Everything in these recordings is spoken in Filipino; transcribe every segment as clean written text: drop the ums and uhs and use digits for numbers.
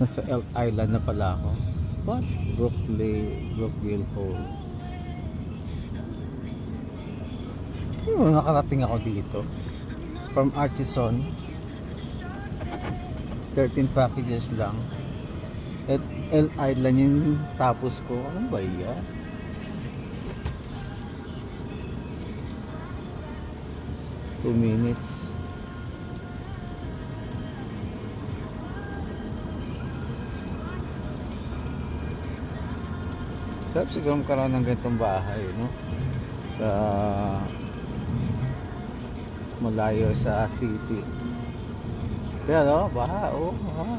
Nasa Elk Island na pala ako. What? Brookville Hall. Nakarating ako dito from Artisan. 13 packages lang at Elk Island yung tapos ko. Ano ba yan? Two minutes. Sarap siguro magkaroon ng ganitong bahay, no? Sa malayo sa city. Pero baha,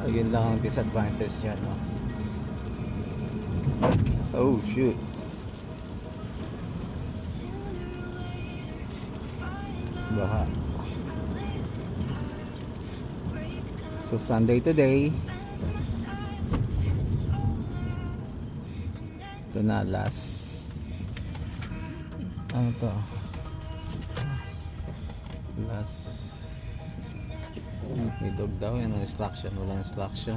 yun lang ang disadvantage dyan, no? Oh shoot. Baha. So Sunday today. Ito na last. Ano to? Last. May dog daw. Yan ang instruction. Walang instruction.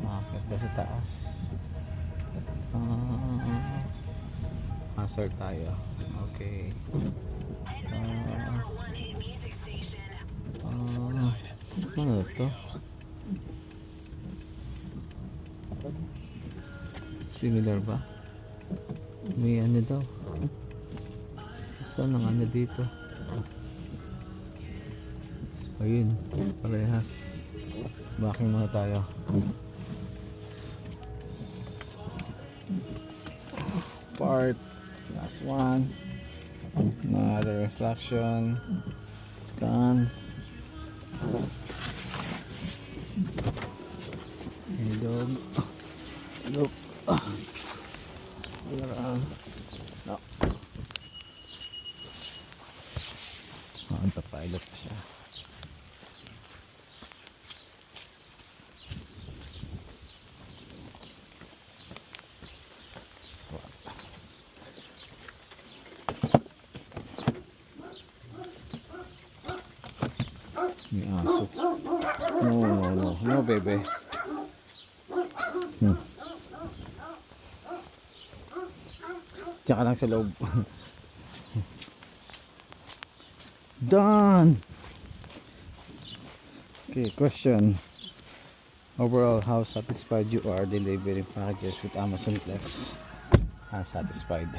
Makakit ba sa taas? Answer tayo. Okay. Ano to? Similar ba? May ano daw? Saan ang ano dito? Ayun, parehas. Backing muna tayo. Part, last one. Another instruction. Scan. Hey dog. Look. No. Antapilot pa siya. May aso. No, baby. Tsaka lang sa loob. Done. Okay, question. Overall, how satisfied you are delivering packages with Amazon Flex? Satisfied.